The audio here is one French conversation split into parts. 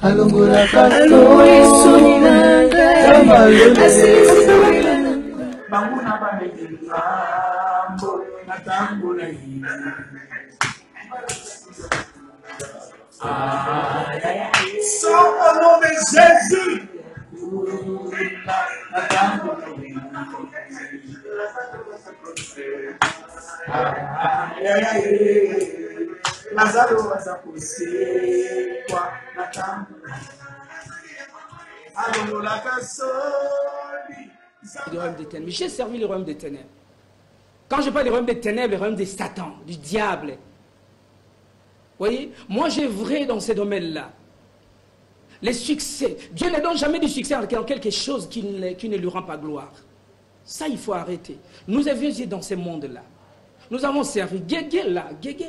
alongola kasori soninanga banguna bamekilambo natambola hina Sans au nom de Jésus. Du royaume des ténèbres. J'ai servi le royaume des ténèbres. Quand je parle du royaume des ténèbres, le royaume de Satan, du diable. Vous voyez, moi j'ai vrai dans ces domaines-là. Les succès. Dieu ne donne jamais du succès en quelque chose qui ne lui rend pas gloire. Ça, il faut arrêter. Nous avions été dans ce monde-là. Nous avons servi Guégué là. Guégué.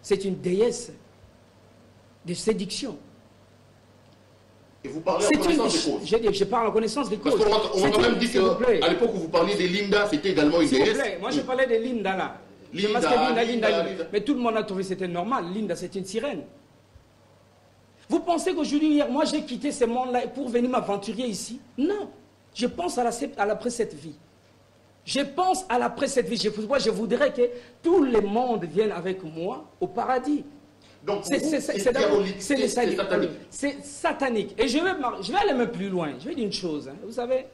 C'est une déesse de séduction. Et vous parlez en connaissance des causes. Je parle en connaissance des causes. Parce qu'on m'a quand même dit qu'à l'époque où vous parliez de Linda, c'était également une déesse. Moi je parlais de Linda là. Linda. Mais tout le monde a trouvé que c'était normal. Linda, c'est une sirène. Vous pensez qu'aujourd'hui, moi j'ai quitté ce monde-là pour venir m'aventurer ici? Non. Je pense à l'après cette vie. Je pense à l'après cette vie. Je voudrais que tout le monde vienne avec moi au paradis. Donc c'est diabolique, c'est satanique. C'est satanique. Et je vais aller même plus loin. Je vais dire une chose. Hein. Vous savez,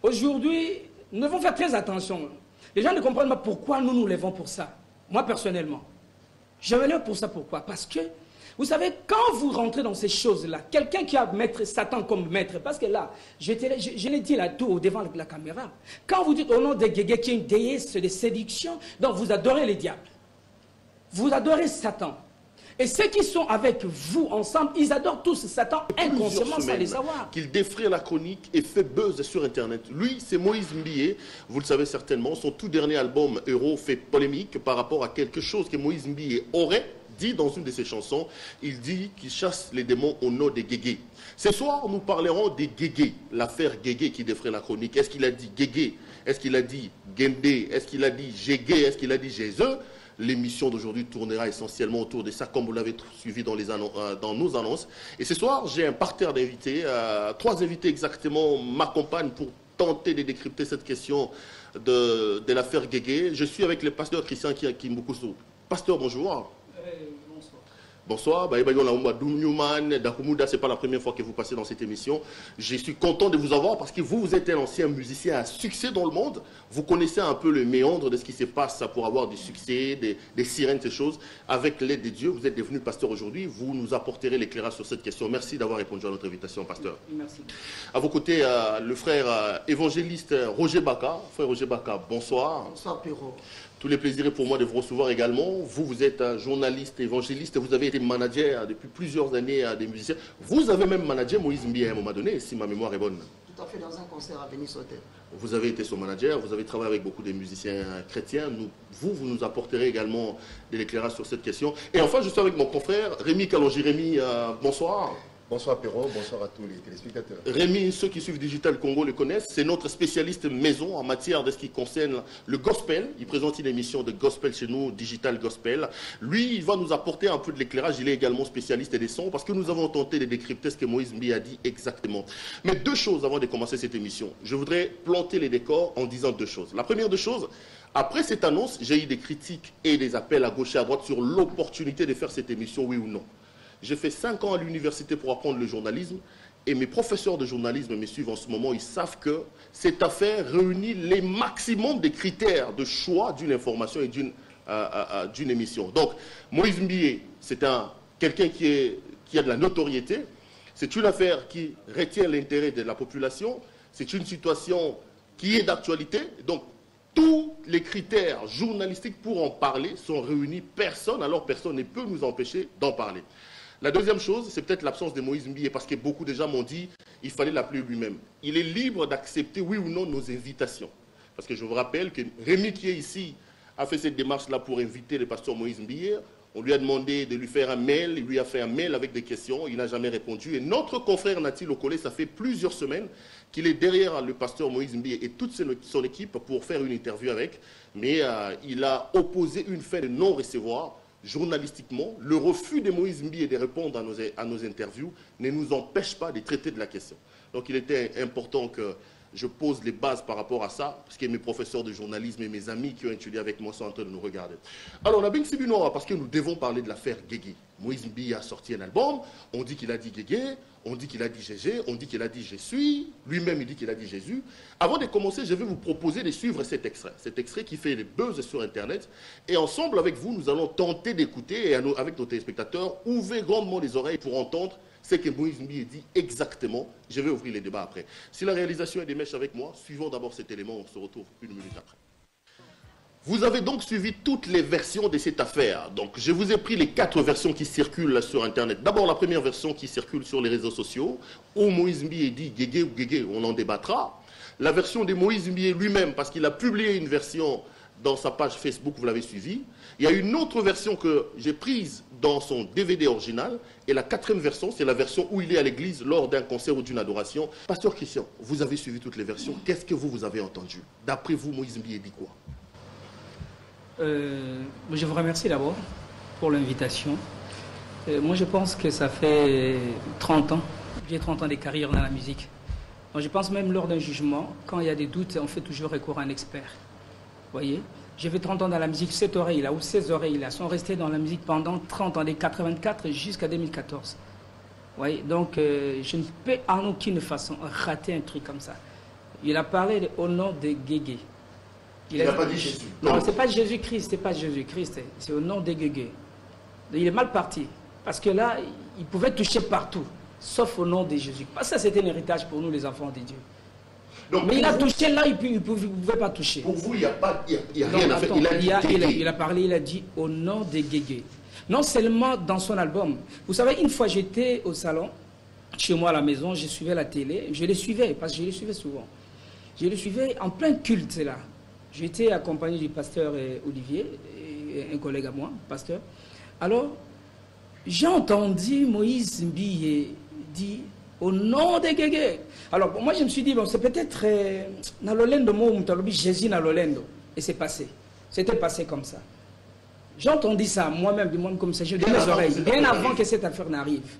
aujourd'hui, nous devons faire très attention. Les gens ne comprennent pas pourquoi nous nous levons pour ça. Moi, personnellement. Je me lève pour ça. Pourquoi? Parce que, vous savez, quand vous rentrez dans ces choses-là, quelqu'un qui a maître Satan comme maître, parce que là, je l'ai dit là tout devant la caméra, quand vous dites au nom de Guégué qui est une déesse de séduction, donc vous adorez les diables. Vous adorez Satan. Et ceux qui sont avec vous ensemble, ils adorent tous Satan inconsciemment sans les savoir. Qu'il défraie la chronique et fait buzz sur Internet. Lui, c'est Moïse Mbié, vous le savez certainement. Son tout dernier album, Héros, fait polémique par rapport à quelque chose que Moïse Mbié aurait dit dans une de ses chansons. Il dit qu'il chasse les démons au nom des Guégués. Ce soir, nous parlerons des Guégués, l'affaire Guégué qui défraie la chronique. Est-ce qu'il a dit Guégué? Est-ce qu'il a dit Gendé? Est-ce qu'il a dit Jégué? Est-ce qu'il a dit Jésus? L'émission d'aujourd'hui tournera essentiellement autour de ça, comme vous l'avez suivi dans nos annonces. Et ce soir, j'ai un parterre d'invités. 3 invités exactement m'accompagnent pour tenter de décrypter cette question de l'affaire Guégué. Je suis avec le pasteur Christian Kimbukusu. Pasteur, bonjour. Bonsoir, ce n'est pas la première fois que vous passez dans cette émission. Je suis content de vous avoir parce que vous êtes un ancien musicien à succès dans le monde. Vous connaissez un peu le méandre de ce qui se passe pour avoir du succès, des sirènes, ces choses. Avec l'aide de Dieu, vous êtes devenu pasteur aujourd'hui. Vous nous apporterez l'éclairage sur cette question. Merci d'avoir répondu à notre invitation, pasteur. Merci. À vos côtés, le frère évangéliste Roger Baka. Frère Roger Baka, bonsoir. Bonsoir, Pierrot. Tous les plaisirs pour moi de vous recevoir également. Vous êtes un journaliste évangéliste, vous avez été manager depuis plusieurs années des musiciens. Vous avez même managé Moïse Mbié à un moment donné, si ma mémoire est bonne. Tout à fait, dans un concert à Venice Hotel. Vous avez été son manager, vous avez travaillé avec beaucoup de musiciens chrétiens. Vous nous apporterez également de l'éclairage sur cette question. Et enfin, je suis avec mon confrère Rémi Kalonji. Rémi, bonsoir. Bonsoir Perrault, bonsoir à tous les téléspectateurs. Rémi, ceux qui suivent Digital Congo le connaissent, c'est notre spécialiste maison en matière de ce qui concerne le gospel. Il présente une émission de gospel chez nous, Digital Gospel. Lui, il va nous apporter un peu de l'éclairage. Il est également spécialiste des sons parce que nous avons tenté de décrypter ce que Moïse Mbié a dit exactement. Mais 2 choses avant de commencer cette émission. Je voudrais planter les décors en disant 2 choses. La première des choses, après cette annonce, j'ai eu des critiques et des appels à gauche et à droite sur l'opportunité de faire cette émission, oui ou non. J'ai fait 5 ans à l'université pour apprendre le journalisme et mes professeurs de journalisme me suivent en ce moment. Ils savent que cette affaire réunit les maximums des critères de choix d'une information et d'une émission. Donc, Moïse Mbié, c'est quelqu'un qui a de la notoriété. C'est une affaire qui retient l'intérêt de la population. C'est une situation qui est d'actualité. Donc, tous les critères journalistiques pour en parler sont réunis. Personne ne peut nous empêcher d'en parler. La deuxième chose, c'est peut-être l'absence de Moïse Mbié, parce que beaucoup de gens m'ont dit qu'il fallait l'appeler lui-même. Il est libre d'accepter, oui ou non, nos invitations. Parce que je vous rappelle que Rémi, qui est ici, a fait cette démarche-là pour inviter le pasteur Moïse Mbié. On lui a demandé de lui faire un mail, il lui a fait un mail avec des questions, il n'a jamais répondu. Et notre confrère Nati Lokole, ça fait plusieurs semaines qu'il est derrière le pasteur Moïse Mbié et toute son équipe pour faire une interview avec. Mais il a opposé une fin de non-recevoir. journalistiquement, le refus de Moïse Mbi et de répondre à nos interviews ne nous empêche pas de traiter de la question. Donc il était important que je pose les bases par rapport à ça, parce que mes professeurs de journalisme et mes amis qui ont étudié avec moi sont en train de nous regarder. Alors, la Bing Sibinoa, parce que nous devons parler de l'affaire Guégué. Moïse Mbi a sorti un album, on dit qu'il a dit Guégué, on dit qu'il a dit Gégé, on dit qu'il a dit Je suis, lui-même il dit qu'il a dit Jésus. Avant de commencer, je vais vous proposer de suivre cet extrait qui fait les buzz sur Internet, et ensemble avec vous, nous allons tenter d'écouter, et avec nos téléspectateurs, ouvrez grandement les oreilles pour entendre ce que Moïse Mbi dit exactement. Je vais ouvrir les débats après. Si la réalisation est des mèches avec moi, suivons d'abord cet élément, on se retrouve une minute après. Vous avez donc suivi toutes les versions de cette affaire. Donc, je vous ai pris les 4 versions qui circulent là sur Internet. D'abord, la première version qui circule sur les réseaux sociaux, où Moïse Mbi dit Guégué ou Guégué, on en débattra. La version de Moïse Mbi lui-même, parce qu'il a publié une version dans sa page Facebook, vous l'avez suivi. Il y a une autre version que j'ai prise dans son DVD original. Et la 4e version, c'est la version où il est à l'église lors d'un concert ou d'une adoration. Pasteur Christian, vous avez suivi toutes les versions. Qu'est-ce que vous avez entendu? D'après vous, Moïse Mbi dit quoi? Je vous remercie d'abord pour l'invitation. Moi, je pense que ça fait 30 ans. J'ai 30 ans de carrière dans la musique. Donc, je pense même lors d'un jugement, quand il y a des doutes, on fait toujours recours à un expert. Vous voyez? J'ai fait 30 ans dans la musique, cette oreille-là ou ces oreilles-là sont restées dans la musique pendant 30 ans, des 84 jusqu'à 2014. Vous voyez? Donc, je ne peux en aucune façon rater un truc comme ça. Il a parlé au nom de Guégué. Il n'a pas dit Jésus. Non, c'est pas Jésus-Christ, c'est pas Jésus-Christ, c'est au nom de Guégué. Il est mal parti. Parce que là, il pouvait toucher partout, sauf au nom de Jésus. Parce que ça, c'était un héritage pour nous, les enfants de Dieu. Donc, mais il a touché là, il ne pouvait pas toucher. Pour vous, il n'y a rien à faire. Il a parlé, il a dit au nom de Guégué. Non seulement dans son album. Vous savez, une fois j'étais au salon, chez moi à la maison, je suivais la télé, je les suivais, parce que je les suivais souvent. Je les suivais en plein culte, là. J'étais accompagné du pasteur Olivier, un collègue à moi, pasteur. Alors, j'ai entendu Moïse Mbi dire au nom de Guégué. Alors, moi, je me suis dit, bon, c'est peut-être Nalolendo, Jésus Nalolendo. Et c'est passé. C'était passé comme ça. J'ai entendu ça, moi-même comme ça, j'ai donné mes oreilles, bien avant que cette affaire n'arrive.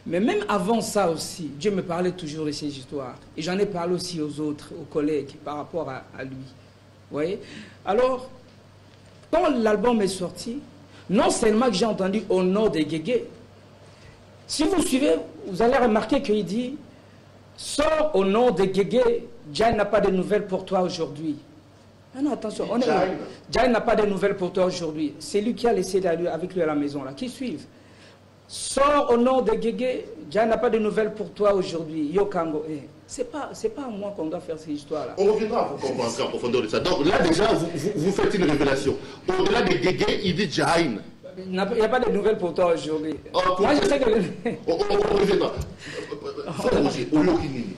Mais même avant ça aussi, Dieu me parlait toujours de ces histoires. Et j'en ai parlé aussi aux autres, aux collègues, par rapport à lui. Vous voyez? Alors, quand l'album est sorti, non seulement que j'ai entendu au nom de Guégué, si vous suivez, vous allez remarquer qu'il dit « Sors au nom de Guégué, Diane n'a pas de nouvelles pour toi aujourd'hui. » Non, attention, Diane n'a pas de nouvelles pour toi aujourd'hui. C'est lui qui a laissé d'aller avec lui à la maison, là, qui suivent. Sors au nom de Guégué, Diane n'a pas de nouvelles pour toi aujourd'hui. Yokango. C'est pas à moi qu'on doit faire ces histoires-là. On reviendra à vous comprendre en profondeur de ça. Donc là, déjà, vous faites une révélation. Au-delà de Guégué, il dit Jaïn. Il n'y a pas de nouvelles pour toi aujourd'hui. Moi, je sais que... On reviendra.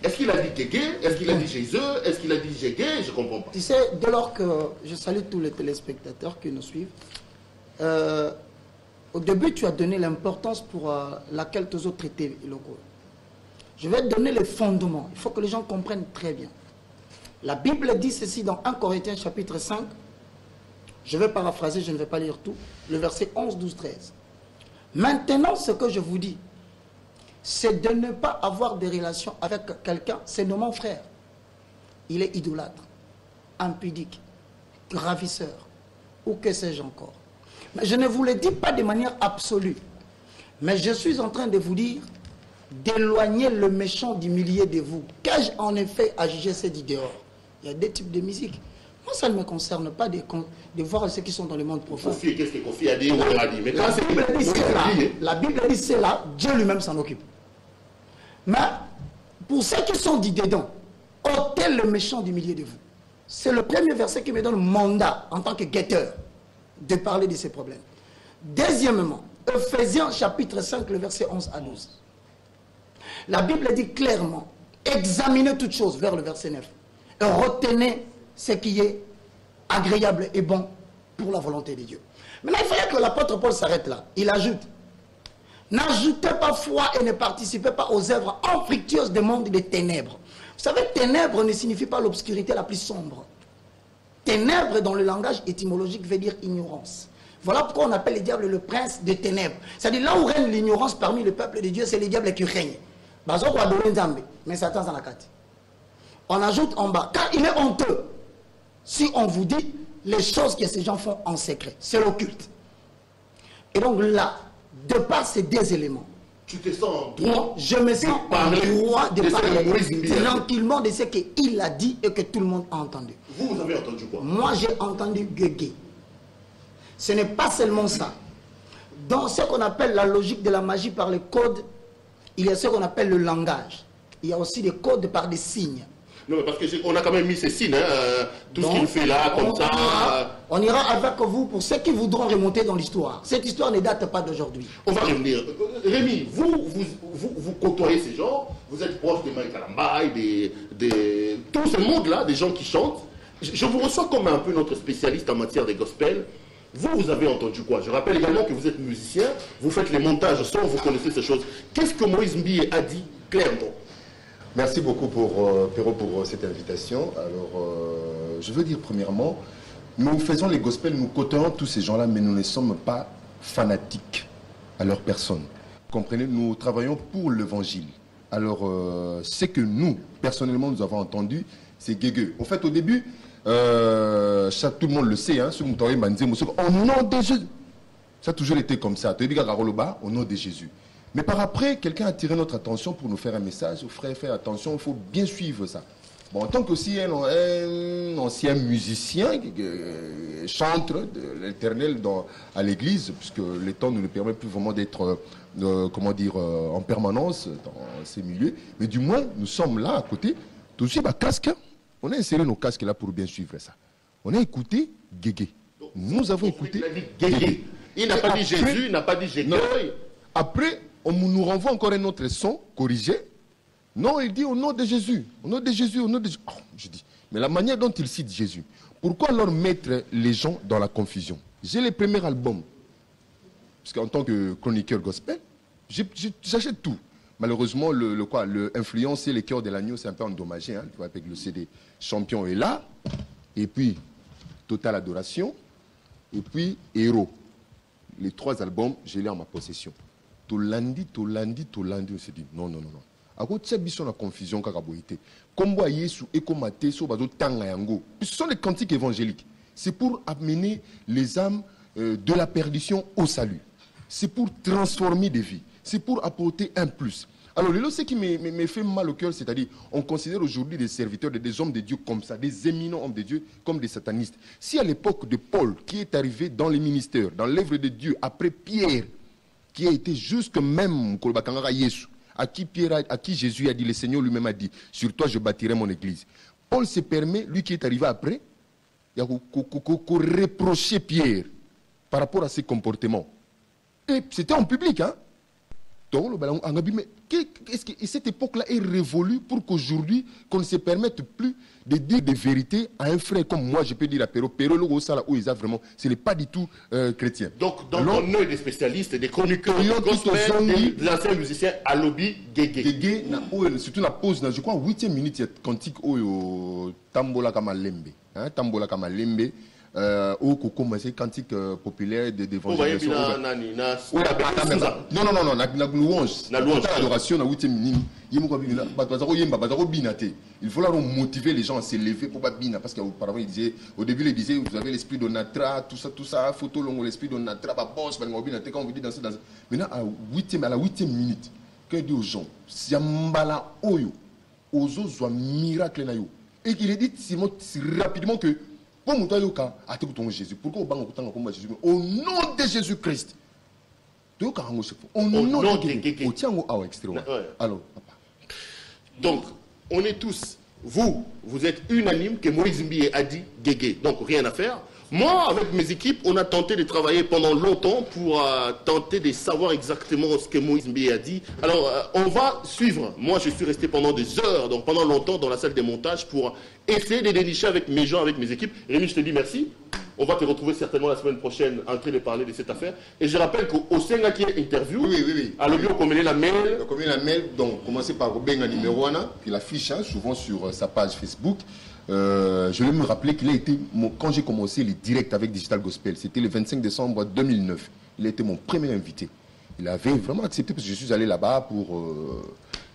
Est-ce qu'il a dit Guégué? Est-ce qu'il a dit Jésus? Est-ce qu'il a dit Guégué? Je ne comprends pas. Tu sais, dès lors que je salue tous les téléspectateurs qui nous suivent, au début, tu as donné l'importance pour laquelle tous autres étaient locaux. Je vais te donner les fondements. Il faut que les gens comprennent très bien. La Bible dit ceci dans 1 Corinthiens chapitre 5. Je vais paraphraser, je ne vais pas lire tout. Le verset 11, 12, 13. Maintenant, ce que je vous dis, c'est de ne pas avoir de relations avec quelqu'un, c'est de mon frère. Il est idolâtre, impudique, ravisseur, ou que sais-je encore. Mais je ne vous le dis pas de manière absolue. Mais je suis en train de vous dire d'éloigner le méchant du milieu de vous. Qu'ai-je en effet à juger ces dit dehors? Il y a deux types de musique. Moi, ça ne me concerne pas de voir ceux qui sont dans le monde profond. Qu'est-ce que Kofi a dit? Mais la Bible dit c'est là, Dieu lui-même s'en occupe. Mais pour ceux qui sont dit dedans, ôtez le méchant du milieu de vous. C'est le premier verset qui me donne mandat en tant que guetteur de parler de ces problèmes. Deuxièmement, Ephésiens chapitre 5, le verset 11 à 12. La Bible dit clairement, examinez toutes choses vers le verset 9. Et retenez ce qui est agréable et bon pour la volonté de Dieu. Maintenant, il fallait que l'apôtre Paul s'arrête là. Il ajoute, n'ajoutez pas foi et ne participez pas aux œuvres infructueuses des mondes des ténèbres. Vous savez, ténèbres ne signifie pas l'obscurité la plus sombre. Ténèbres dans le langage étymologique veut dire ignorance. Voilà pourquoi on appelle le diable le prince des ténèbres. C'est-à-dire là où règne l'ignorance parmi le peuple de Dieu, c'est le diable qui règne. Mais Satan dans la carte. On ajoute en bas, car il est honteux si on vous dit les choses que ces gens font en secret. C'est l'occulte. Et donc là, de par ces deux éléments, tu te sens en droit, je me sens en droit de parler tranquillement de ce qu'il a dit et que tout le monde a entendu. Vous avez entendu quoi? Moi, j'ai entendu gueuguer. Ce n'est pas seulement ça. Dans ce qu'on appelle la logique de la magie par les codes, il y a ce qu'on appelle le langage. Il y a aussi des codes par des signes. Non, mais parce qu'on a quand même mis ces signes, hein, tout ce qu'il fait là, comme ça. On ira avec vous pour ceux qui voudront remonter dans l'histoire. Cette histoire ne date pas d'aujourd'hui. On va revenir. Rémi, vous côtoyez ces gens, vous êtes proche des Mike Kalambaï, tout ce monde-là, des gens qui chantent. Je vous reçois comme un peu notre spécialiste en matière des gospels. Vous avez entendu quoi? Je rappelle également que vous êtes musicien, vous faites les montages son, vous connaissez ces choses. Qu'est-ce que Moïse Mbié a dit clairement? Merci beaucoup Perrault pour cette invitation. Alors, je veux dire premièrement, nous faisons les gospels, nous côtoyons tous ces gens-là, mais nous ne sommes pas fanatiques à leur personne. Comprenez, nous travaillons pour l'évangile. Alors, ce que nous, personnellement, nous avons entendu, c'est guégueux. En fait, au début, tout le monde le sait, hein, au nom de Jésus. Ça a toujours été comme ça. Au nom de Jésus. Mais par après, quelqu'un a attiré notre attention pour nous faire un message. Frère, faites attention, il faut bien suivre ça. Bon, en tant qu'aussi un ancien musicien, chantre de l'Éternel à l'église, puisque le temps ne nous permet plus vraiment d'être, en permanence dans ces milieux. Mais du moins, nous sommes là à côté. Tout de suite, casque. On a inséré nos casques là pour bien suivre ça. On a écouté Guégué. Nous avons écouté Guégué. Il n'a pas dit Jésus, il n'a pas dit Jésus. Après, on nous renvoie encore un autre son corrigé. Non, il dit au nom de Jésus. Au nom de Jésus, au nom de Jésus. Oh, je dis, mais la manière dont il cite Jésus, pourquoi alors mettre les gens dans la confusion? J'ai les premiers albums. Parce qu'en tant que chroniqueur gospel, j'achète tout. Malheureusement, l'influence et les cœurs de l'agneau, c'est un peu endommagé. Hein, tu vois, avec le CD Champion est là. Et puis, Total Adoration. Et puis, Héros. Les 3 albums, je l'ai en ma possession. Tolandi, on s'est dit, non. À côté de ça, la confusion, Kombo Yesu, Ekomate, Sobazo, Tanga Yango. Ce sont les cantiques évangéliques. C'est pour amener les âmes de la perdition au salut. C'est pour transformer des vies. C'est pour apporter un plus. Alors, ce qui me fait mal au cœur, c'est-à-dire, on considère aujourd'hui des serviteurs, des hommes de Dieu comme ça, des éminents hommes de Dieu, comme des satanistes. Si à l'époque de Paul, qui est arrivé dans les ministères, dans l'œuvre de Dieu, après Pierre, qui a été jusque même à qui Jésus a dit, le Seigneur lui-même a dit, sur toi je bâtirai mon église. Paul se permet, lui qui est arrivé après, il a reproché Pierre par rapport à ses comportements. Et c'était en public, hein. Mais cette époque-là est révolue pour qu'aujourd'hui, qu'on ne se permette plus de dire des vérités à un frère comme moi, je peux dire à Perrault. Perrault, vraiment, ce n'est pas du tout chrétien. Donc, dans ton œil des spécialistes, des chroniqueurs, des anciens musiciens, à lobby, Guégué. Surtout la pause, je crois, 8e minute, il y a cantique au Tambola Kamalembe. Tambola Kamalembe. Au commencé cantique populaire d'évangélisation. Non, la louange. L'adoration, la 8e minute. Il faut là motiver les gens à s'élever pour pas bina. Parce qu'auparavant, au début, il disait, vous avez l'esprit de Natra, tout ça, photo longue, l'esprit de Natra, boss, quand on vous dit danser. Maintenant, à la 8e minute, quand il dit aux gens, Siambala Oyo, Ozo soit miracle na yo. Et qu'il est dit rapidement que Jésus. Pourquoi on Jésus? Au nom de Jésus-Christ. Au nom de Jésus. Alors, papa. Donc, on est tous, vous êtes unanime que Moïse Mbié a dit Guégué. Donc, rien à faire. Moi, avec mes équipes, on a tenté de travailler pendant longtemps pour tenter de savoir exactement ce que Moïse Mbié a dit. Alors, on va suivre. Moi, je suis resté pendant des heures, donc pendant longtemps, dans la salle des montages pour essayer de dénicher avec mes gens, avec mes équipes. Rémi, je te dis merci. On va te retrouver certainement la semaine prochaine en train de parler de cette affaire. Et je rappelle qu'au Senga qui est interview, oui. Alors, on commet la mail. On commet la mail, donc commencez par Benga numéro 1, puis l'affiche souvent sur sa page Facebook. je vais me rappeler qu'il a été, quand j'ai commencé les directs avec Digital Gospel, c'était le 25 décembre 2009. Il a été mon premier invité. Il avait vraiment accepté parce que je suis allé là-bas pour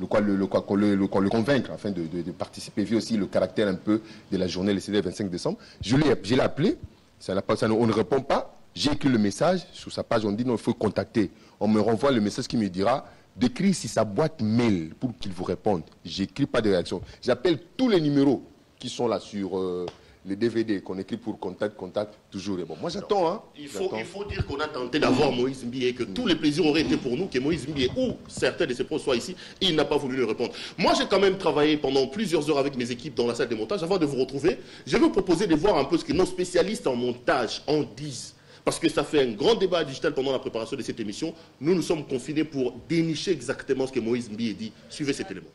le convaincre afin de participer. Vu aussi le caractère un peu de la journée, le 25 décembre. Je l'ai appelé, on ne répond pas. J'ai écrit le message sur sa page, on dit non, il faut contacter. On me renvoie le message qui me dira d'écrire sur sa boîte mail pour qu'il vous réponde. J'écris pas de réaction. J'appelle tous les numéros qui sont là sur les DVD qu'on écrit pour contact, toujours. Et bon, moi j'attends. Hein. Il faut dire qu'on a tenté d'avoir Moïse Mbié et que tous les plaisirs auraient été pour nous, que Moïse Mbié ou certains de ses proches soient ici. Il n'a pas voulu lui répondre. Moi j'ai quand même travaillé pendant plusieurs heures avec mes équipes dans la salle de montage. Avant de vous retrouver, je vais vous proposer de voir un peu ce que nos spécialistes en montage en disent. Parce que ça fait un grand débat digital pendant la préparation de cette émission. Nous nous sommes confinés pour dénicher exactement ce que Moïse Mbié dit. Suivez cet élément.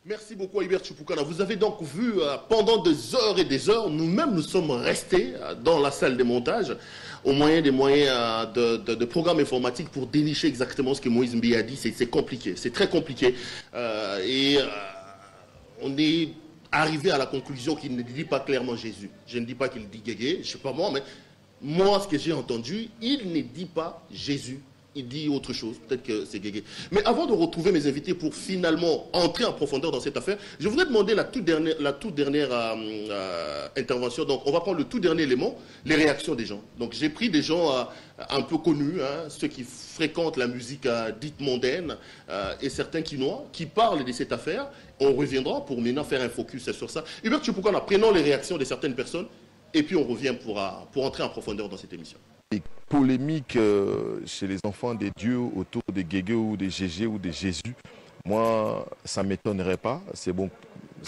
Merci beaucoup à Hubert Chupukana. Vous avez donc vu pendant des heures et des heures, nous-mêmes nous sommes restés dans la salle de montage au moyen des moyens de programmes informatiques pour dénicher exactement ce que Moïse Mbié a dit. C'est compliqué, c'est très compliqué. On est arrivé à la conclusion qu'il ne dit pas clairement Jésus. Je ne dis pas qu'il dit Guégué, je ne sais pas moi, mais moi ce que j'ai entendu, il ne dit pas Jésus. Il dit autre chose, peut-être que c'est Guégué. Mais avant de retrouver mes invités pour finalement entrer en profondeur dans cette affaire, je voudrais demander la toute dernière intervention. Donc on va prendre le tout dernier élément, les réactions des gens. Donc j'ai pris des gens un peu connus, hein, ceux qui fréquentent la musique dite mondaine et certains quinois qui parlent de cette affaire. On reviendra pour maintenant faire un focus sur ça. Hubert Chupukana, prenons les réactions de certaines personnes et puis on revient pour entrer en profondeur dans cette émission. Les polémiques chez les enfants des dieux autour de Guégué ou de Gégé ou de Jésus, moi, ça ne m'étonnerait pas. C'est bon.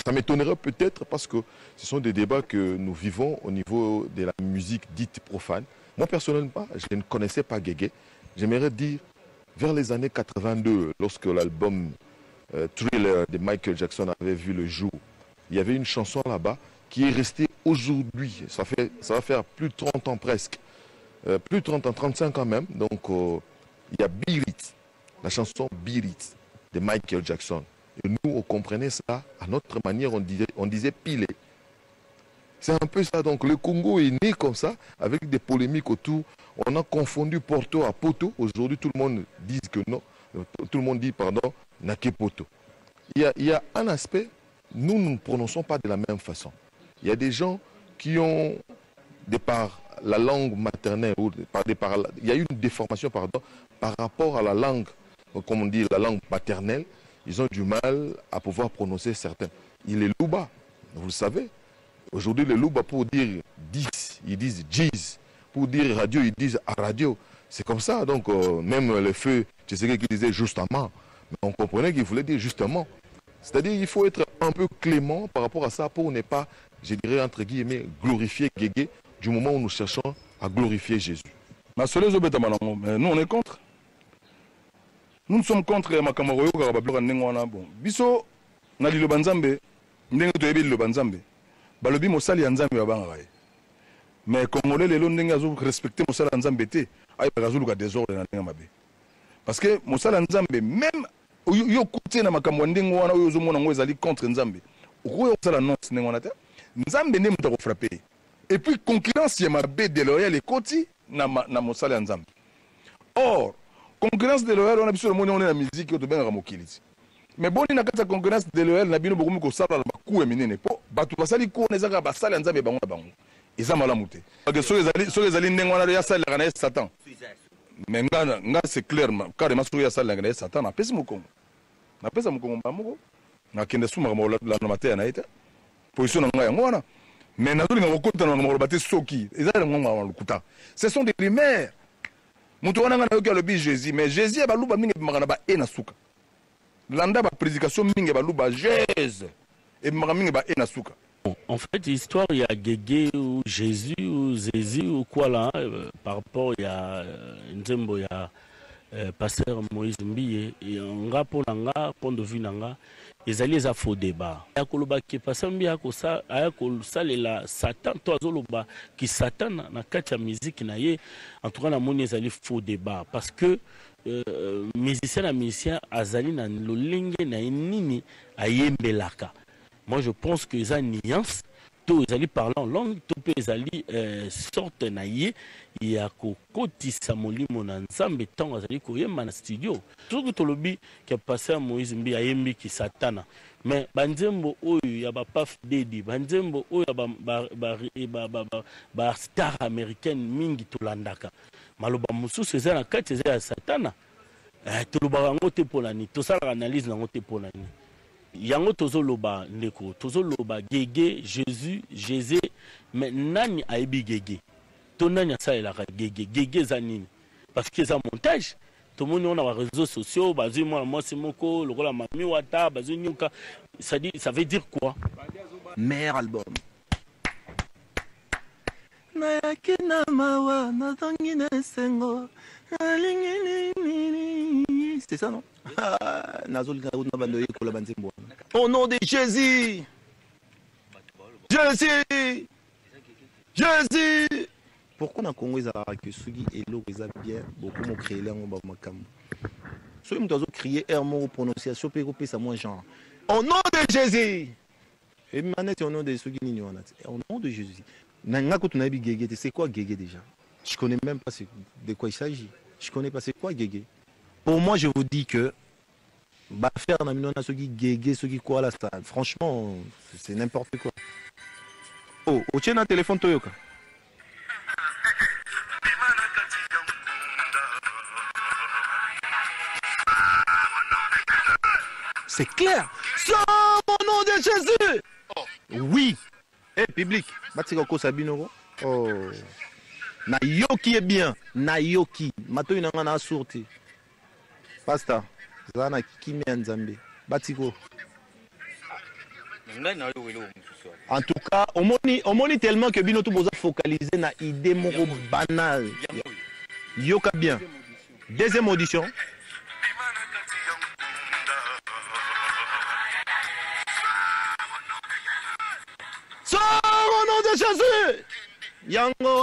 Ça m'étonnerait peut-être parce que ce sont des débats que nous vivons au niveau de la musique dite profane. Moi, personnellement, je ne connaissais pas Guégué. J'aimerais dire, vers les années 82, lorsque l'album Thriller de Michael Jackson avait vu le jour, il y avait une chanson là-bas qui est restée aujourd'hui. Ça va faire plus de 30 ans presque. Plus de 30 ans, 35 ans même. Donc, il y a Beat It, la chanson Beat It de Michael Jackson. Et nous, on comprenait ça à notre manière, on disait piler. C'est un peu ça. Donc, le Congo est né comme ça, avec des polémiques autour. On a confondu Porto à Poto. Aujourd'hui, tout le monde dit que non. Tout le monde dit, pardon, Naké Poto. Il y a un aspect, nous ne prononçons pas de la même façon. Il y a des gens qui ont, de par la langue maternelle, il y a eu une déformation par rapport à la langue, comme on dit, la langue maternelle. Ils ont du mal à pouvoir prononcer certains. Il est Louba, vous le savez. Aujourd'hui, les Louba, pour dire 10, ils disent 10. Pour dire radio, ils disent à radio. C'est comme ça. Donc, même le feu, tu sais qu'il disait justement. Mais on comprenait qu'il voulait dire justement. C'est-à-dire qu'il faut être un peu clément par rapport à ça pour ne pas, je dirais, entre guillemets, glorifier Guégué du moment où nous cherchons à glorifier Jésus. Mais nous, on est contre. Nous sommes contre ma camarade bon. Biso na li lobanzambe ndenge to yebi lobanzambe. Balobi mosali nzambe ba banga. Mais congolais lelo ndenge azo respecter mosali nzambe te, ay bazulu ka désordre na ndenge mabe. Parce que mosali nzambe même yo kuti na makambo ndenge wana oyo zo mona ngo ezali contre nzambe. Oyo sala non ndenge wana te. Nzambe ndenge mutako frapper. Et puis concurrence ya mabe déloyale koti na mosali nzambe. Or concurrence de l'OL, on a besoin de monnaie la musique qui est bien ramokili. Mais bon, il y a une concurrence de l'OL, on a besoin de ça la coup et minene. Po, batu basali ko neza ka basali nzambe bango na bango. Eza malamuté. Parce que so les ali ndengwana ya sala kana Satan. Mais nga c'est clair, carrément so ya sala kana Satan na pesi mukongo. Na pesa mukongo mbamoko. Na kende suma la na maté na ita. Position nga yango wana. Mais na zolinga kokota na ngolo baté soki. Eza ngoma wa lukuta. Ce sont des primaires. Mutuwana nga na yoki alobi Jésus, mais Jésus ya baluba mingi bimaka ba e na suka. Landa ba prédication mingi baluba Jésus et bimaka mingi ba e na suka. En fait, l'histoire, il y a Guégué ou Jésus ou Jésus ou quoi là, par rapport, il y a Nzembo, il y a pasteur Moïse Mbié, et en gars pour l'anga, point de vue n'anga, ils allaient à faux débat. Il y a Koloba qui passe Mbié à Kosa, à Kolsa, la Satan, toi Zoloba, qui Satan, na katia musique naie, en tout cas, la monnaie, ils allaient faux débat. Parce que, musicien, Azali, na l'olingue, na nini, a yembelaka. Moi, je pense que ça nuance to ezali parler en langue to pe ezali sorte na ye ya kokotisa molimo na nzambe ntango azali koyemba na studio soki tolobi ke paster Moïse Mbi ayembi ki satana mais banzembo oyo ya bapaf dedi banzembo oyo ba star américaine mingi tolandaka maloba mosusu eza na kati eza ya satana tolobaka yango te mpo na nini tosalaka analyse nango te mpo na nini yango tozoloba ndeko tozoloba gege Jésus mais nani ayebi gege to nani asalelaka gege eza nini parce que eza montage tomoni on a les réseaux sociaux bazui mwana mwasi moko lokola mami wata bazui nyuka ça veut dire quoi meilleur album Nayakina mawa nazangi na sengo c'est ça non au nom de Jésus Jésus pourquoi na Congo ezalaka soki eloko eza bien beaucoup mo créer yango ba makambo soki moto azo crier r moko prononciation pe kopesa moi genre au nom de Jésus et manette au nom de soki nini wana au nom de Jésus nanga ko tunabi gege c'est quoi gege déjà je connais même pas de quoi il s'agit je connais pas c'est quoi gege pour moi je vous dis que bah faire na minona soki gege soki quoi là ça franchement c'est n'importe quoi oh tiens un téléphone Toyoka. C'est clair. Sans mon nom de Jésus. Oh. Oui. Eh, public. Batikoko Sabino. Oh. Nayoki est bien. Nayoki. Mato inanga na sorti. Pastor. Zana kimi nzambe. Batiko. En tout cas, on moni tellement que bino tout besoin focaliser na idée moko banale. Yoka bien. Deuxième audition. Au nom de Jésus. Yango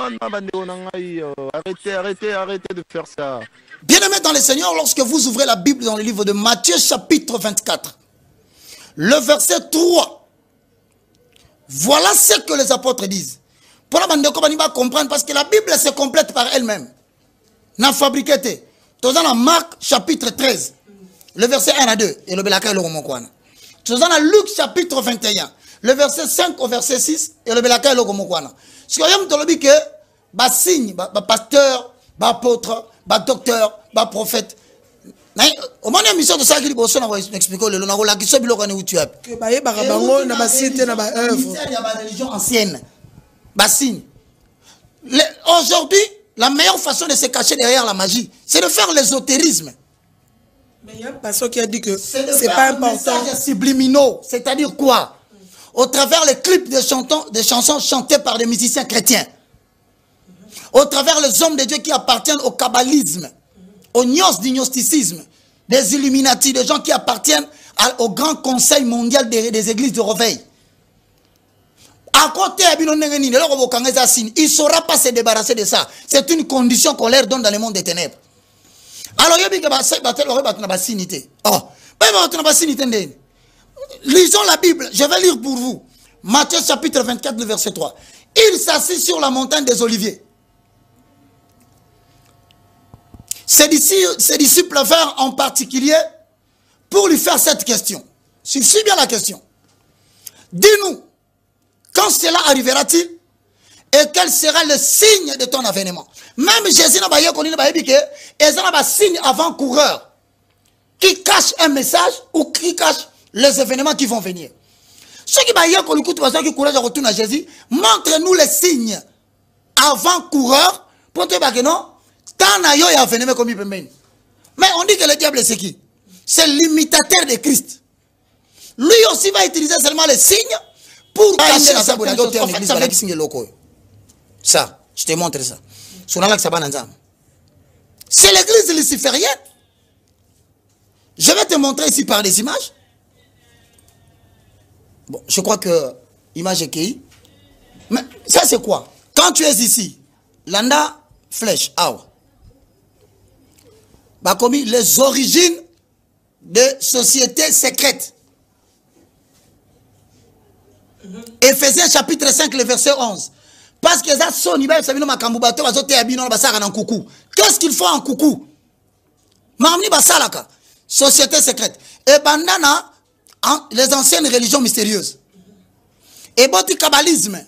arrêtez de faire ça. Bien-aimés dans le Seigneur, lorsque vous ouvrez la Bible dans le livre de Matthieu chapitre 24, le verset 3, voilà ce que les apôtres disent. Pour la bande de va comprendre parce que la Bible se complète par elle-même. N'a fabriqué. Dans Marc chapitre 13, le verset 1 à 2, et le belaka et le romokwana. Dans Luc chapitre 21, le verset 5 au verset 6, et le belaka et le romokwana. Ce que j'aime te dire que, bah signe, bah pasteur, bah apôtre, bah docteur, bah prophète. Au moment de mission de ça, il faut expliquer le nom la question de où tu es. Que bah y barabango na basité na ba œuvre. Il y a des religions anciennes. Bah signe. Aujourd'hui, la meilleure façon de se cacher derrière la magie, c'est de faire l'ésotérisme. Mais il y a un pasteur qui a dit que c'est pas important. Des subliminaux, c'est-à-dire quoi? Au travers les clips des chansons chantées par des musiciens chrétiens. Au travers les hommes de Dieu qui appartiennent au kabbalisme, au gnosticisme, des Illuminati, des gens qui appartiennent au grand conseil mondial des églises de réveil. À côté, il ne saura pas se débarrasser de ça. C'est une condition qu'on leur donne dans le monde des ténèbres. Alors, il y a lisons la Bible, je vais lire pour vous. Matthieu chapitre 24, le verset 3. Il s'assit sur la montagne des Oliviers. Ses disciples vinrent en particulier pour lui faire cette question. Suis bien la question. Dis-nous, quand cela arrivera-t-il et quel sera le signe de ton avènement? Même Jésus n'a pas dit que il y a un signe avant-coureur qui cache un message ou qui cache les événements qui vont venir. Ceux qui ont courage à retourner à Jésus, montre-nous les signes avant-coureurs pour te dire que non. Mais on dit que le diable c'est qui? C'est l'imitateur de Christ. Lui aussi va utiliser seulement les signes pour cacher la sabotage. Ça, je te montre ça. C'est l'église luciférienne. Je vais te montrer ici par des images. Bon, je crois que l'image est qui? Mais ça c'est quoi? Quand tu es ici, Landa, flèche, out. Bah, comme les origines de sociétés secrètes. Ephésiens chapitre 5, le verset 11. Parce que ça sonne, qu'est-ce qu'il faut en coucou? Société secrète. Et bandana, les anciennes religions mystérieuses. Et boti kabbalisme.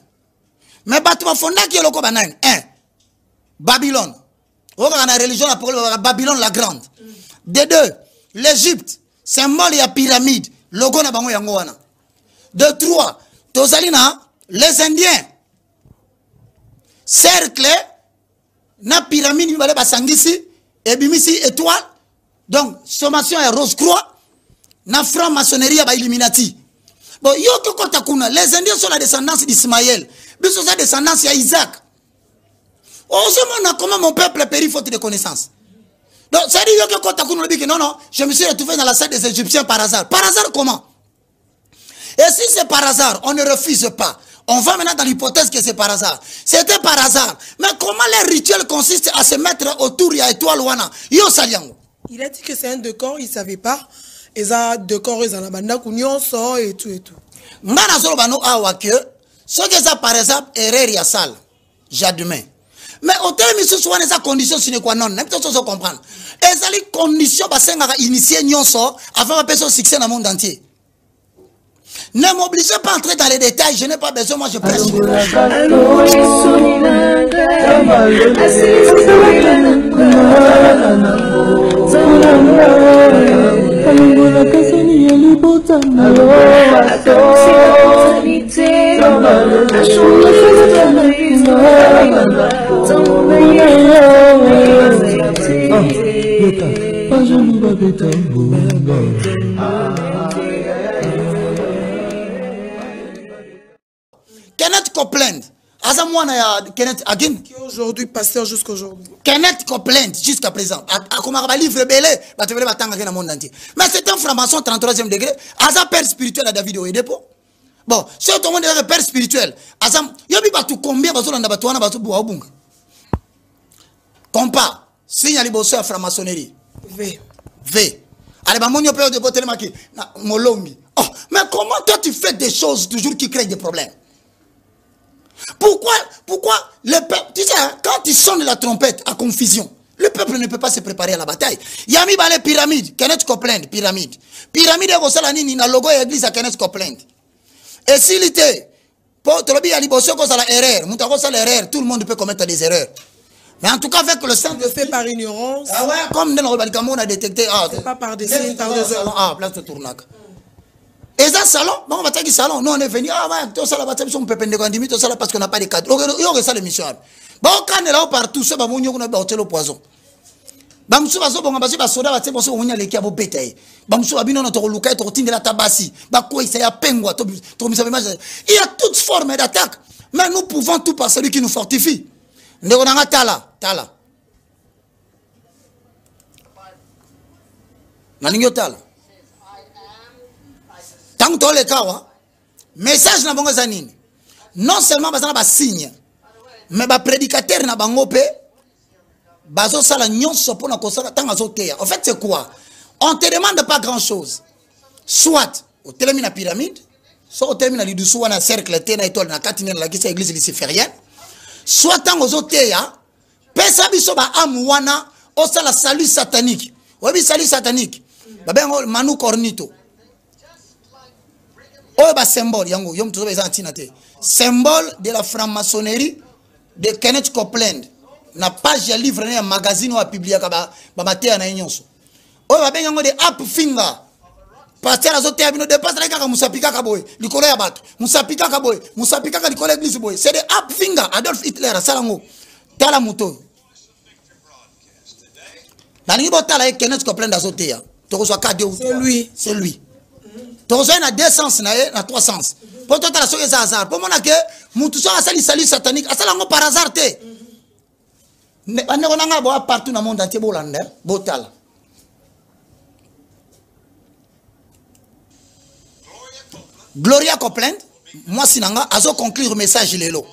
Mais batuma fonda qui est le kobanan. Babylone. On a la religion Babylone la grande. De deux, l'Égypte, symbole et pyramide. Logo na bango yango wana. De trois, tozalina, les Indiens. Cercle, na pyramide, mi bale basangisi, et bimisi étoile. Donc, sommation est rose-croix. Na franc-maçonnerie à Illuminati. Bon, les Indiens sont la descendance d'Ismaël. Ils sont la descendance d'Isaac. Comment mon peuple périt faute de connaissances. Donc, ça dit que non, je me suis retrouvé dans la salle des Égyptiens par hasard. Par hasard, comment? Et si c'est par hasard, on ne refuse pas. On va maintenant dans l'hypothèse que c'est par hasard. C'était par hasard. Mais comment les rituels consistent à se mettre autour de l'étoile Wana? Il a dit que c'est un décor, il ne savait pas. Et ça, décor, ils ont la bande, et tout et tout. Ngana zolo bano awa que ce que ça par exemple erreur ya sale. J'admets. Mais au terme de ce soit les conditions sine qua non, n'importe quoi se comprendre. Et ça les conditions basenga initier nyonso avant ma personne succès dans le monde entier. Ne m'obligez pas à entrer dans les détails, je n'ai pas besoin, moi je prêche. Kenneth Copeland, Kenneth again. Qui est aujourd'hui pasteur jusqu'à aujourd'hui. Kenneth Copeland jusqu'à présent. Comme un livre belé, dans le monde entier. Mais c'est un franc-maçon 33e degré. Asa père spirituel à David Oedepo. Bon, si tout le monde est père spirituel, Azam, yobi batu combien bazo landa batu wana batu buwa bunga. Compa, signe à liboso à franc-maçonnerie. V. Allez, bah, mon yopé de botte maki. Molongi. Oh, mais comment toi tu fais des choses toujours qui créent des problèmes? Pourquoi le peuple, tu sais, quand il sonne la trompette à confusion, le peuple ne peut pas se préparer à la bataille. Yami balé pyramide, Kenneth Copeland, pyramide. Pyramide est au salani, na logo église à Kenneth Copeland. Et s'il était, pour te le dire, tout le monde peut commettre des erreurs. Mais en tout cas, avec le sang de fait par ignorance. Ah ouais, comme dans le on a détecté. Ah, c'est pas par dessin, par des heures. Ah, place de tournac. Et ça, salon, bon, on va dire salon. Nous, on est venu. Ah, ouais, tout ça, la bataille, on peut peine de tout ça parce qu'on n'a pas de cadre. Il y aurait ça l'émission. Bon, quand on est là partout, c'est bon, on a battu le poison. Bamsou bazo bon bazo basoda ba tse boso wonya leki abo betaye bamsou babino na to luka to tindela tabasi ba ko isa ya pengwa to misa image. Il y a toute forme d'attaque, mais nous pouvons tout par celui qui nous fortifie. Ndeko nanga tala naningo tala tant to le kawa message na bongo za nini, non seulement bazana ba signe mais ba prédicateur na bango pe bazo sala nyonso pona kosala tanga zoteya. En fait c'est quoi? On te demande pas grand chose. Soit au termine la pyramide, soit au termine la dessous na cercle tena étoile na katine la kisa église luciférienne, soit tango zoteya pesa biso ba amwana o sala salut satanique. Obi salut satanique ba bengo manu cornito o ba symbole yango yom tozo ba antinate symbole de la franc-maçonnerie de Kenneth Copeland. Na page ya livre na magazine wa publier ka ba matea na nyonso o ba benga de up finger pasteur azotea bino dépasse la kaka musapika ka boy likolo ya bato musapika ka boy musapika ka likolo église boy c'est de up finger Adolf Hitler salango tala muto na ni botala e Kenneth Copeland azotea to so ka de c'est lui to so na deux sens na trois sens pour toi la soke za hasard pour mona ke mutu so asali salut satanique asalango par hasard te. Partout dans le monde entier, Botal. Gloria Copeland, moi sinanga, azo conclure le message lelo.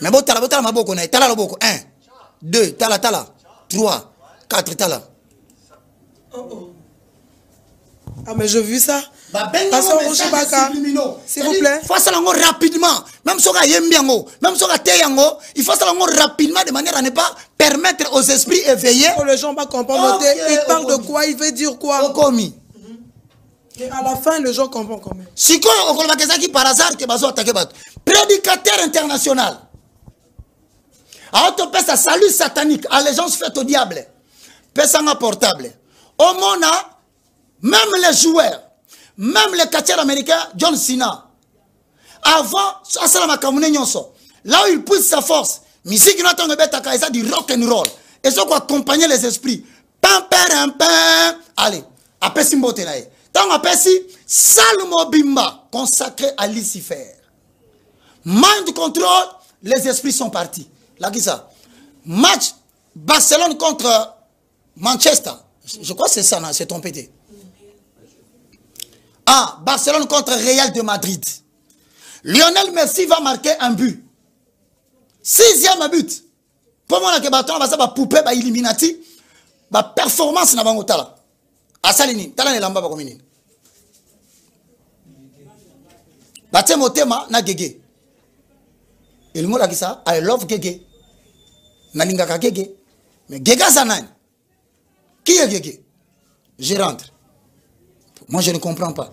Mais Botal, ma boko na, tala lo boko. 1, 2, tala, 3, 4, tala. Ah, mais j'ai vu ça. Pasteur Rochebaka, s'il vous plaît. Il faut faire ça rapidement. Même si on a yembiango, même si on a teyango, il faut faire ça rapidement de manière à ne pas permettre aux esprits éveillés. Pour les gens pas comprendre. Il parle de quoi? Il veut dire quoi? Et à la fin, les gens comprennent quand même. Si on a par hasard que bazo attaqué bateau. Prédicateur international. Alors tu pèses salut satanique, allégeance faite au diable. Pèsanga portable. Au mona, même les joueurs, même les catcheurs américains, John Cena. Avant, là où il pousse sa force, musique qui n'entend pas du rock and roll. Et ça, accompagner les esprits. Pam, pam, pam. Allez, après Simbote là. Tant après si, Salmo Bimba, consacré à Lucifer. Mind control, les esprits sont partis. Là, qui ça? Match Barcelone contre Manchester. Je crois que c'est ça, c'est trompé. Ah, Barcelone contre Real de Madrid. Lionel Messi va marquer un but. 6e but. Pour moi, que bâton va poupée, Illuminati, performance na bangotala. Asalini, tala ne lamba ba komini. Baté motema na gege. Il m'a dit ça, I love gege. Nalingaka gege. Mais gege zanani. Qui est gege? Je rentre. Moi, je ne comprends pas.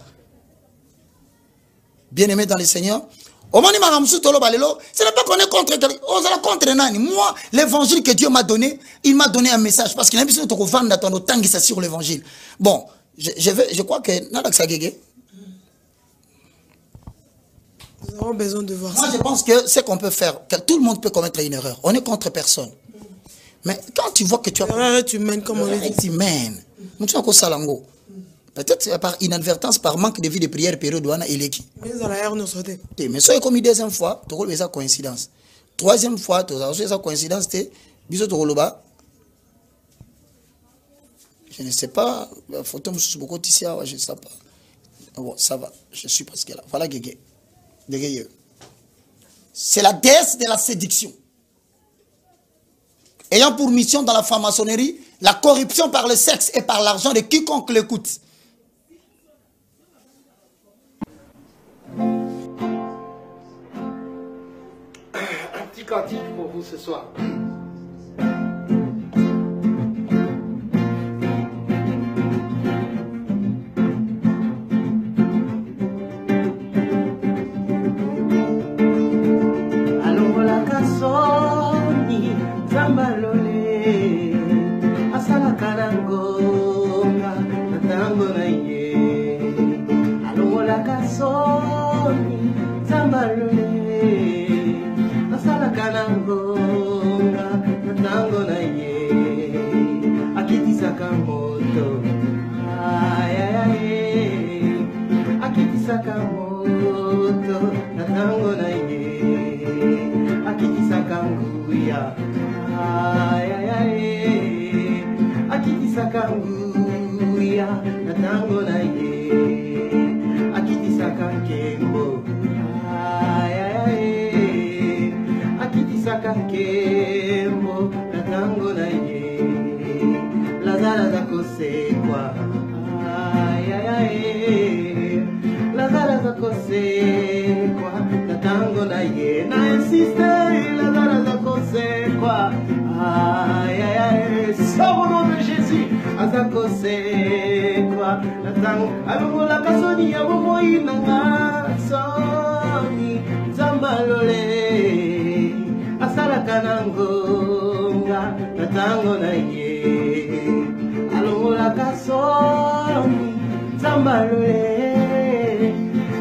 Bien-aimé dans le Seigneur, ce n'est pas qu'on est contre Nani. Moi, l'évangile que Dieu m'a donné, il m'a donné un message. Parce qu'il a besoin de vendre dans temps qui sur l'évangile. Bon, je crois que nous avons besoin de voir ça. Moi, je pense que ce qu'on peut faire, que tout le monde peut commettre une erreur. On est contre personne. Mais quand tu vois que tu as... Tu mènes comme on dit. Tu mènes. Peut-être par inadvertance, par manque de vie de prière, période où on a élégé. Mais ça est comme une deuxième fois, tu as une coïncidence. Troisième fois, tu as une coïncidence, tu as je ne sais pas, la photo me suis beaucoup ici, je ne sais pas. Bon, ça va, je suis presque là. Voilà, Gégé. C'est la déesse de la séduction. Ayant pour mission dans la franc-maçonnerie la corruption par le sexe et par l'argent de quiconque l'écoute. Un petit cantique pour vous ce soir. Allons la cassoni, zambalole, asala kalangonga, natango na ye. Allons la cassoni, zambalole. Kanangonga, natango na ye, akitisaka moto, ay ay ay, akitisaka moto, natango na ye, akitisaka nguya, ay ay ay, akitisaka nguya, natango na ye, akitisaka nkembo, ay ay ay. Saka kemo natango na ye lazala zako sekwa ay ay ay lazala zako sekwa natango na ye na insiste lazala zako sekwa ay ay ay au nom de Jésus azako sekwa natango alongola kasoni ya bomoi nanga soni zambalole asala kanangonga natango na ye alongola kasoni zambalole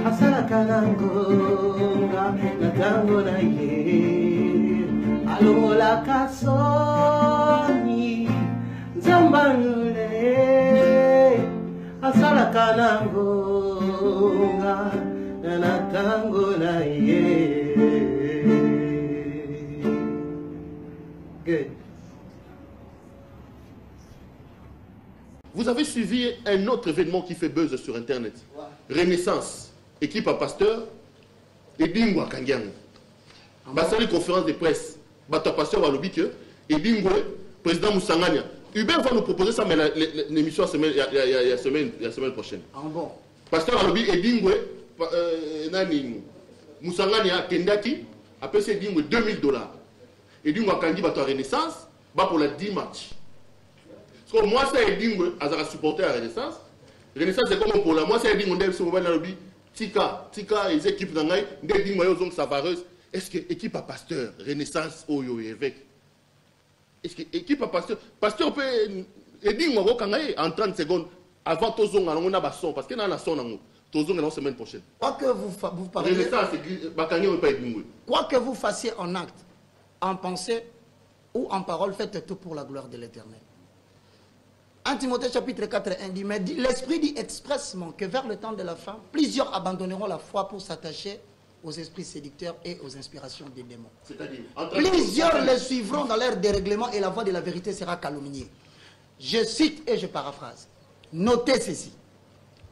asala kanangonga natango na ye alongola kasoni zambalole asala kanangonga natango na ye. Good. Vous avez suivi un autre événement qui fait buzz sur Internet. Renaissance, équipe à pasteur, et Bingwa Kangiang. Basali conférence de presse, Bata pasteur Walobike, et Bingwa, président Moussangania. Hubert va nous proposer ça, mais l'émission il y a semaine prochaine. Ah bon. Pasteur Alobi Edingwe, Moussangani a Kendaki, après c'est Edingwe $2000. Edingwe a Kandi Bato à Renaissance, pour la 10 matchs. Parce que moi, c'est Edingwe, Azara supporter à Renaissance. Renaissance, c'est comme pour la moi, c'est Edingwe, on sur Alobi, Tika, les équipes d'Angaï, Edingwe, ils ont Savareuse. Est-ce que l'équipe à Pasteur, Renaissance, Oyo et évêque? Est-ce que l'équipe à Pasteur peut Edingwe, en 30 secondes, avant Tozong, on a son, parce qu'il y a un son, Tozong est la semaine prochaine. Quoi que vous parliez, quoi que vous fassiez en acte, en pensée ou en parole, faites tout pour la gloire de l'Éternel. 1 Timothée chapitre 4, 1 dit, mais l'Esprit dit expressement que vers le temps de la fin, plusieurs abandonneront la foi pour s'attacher aux esprits séducteurs et aux inspirations des démons. Plusieurs les suivront dans leur dérèglement et la voix de la vérité sera calomniée. Je cite et je paraphrase. Notez ceci.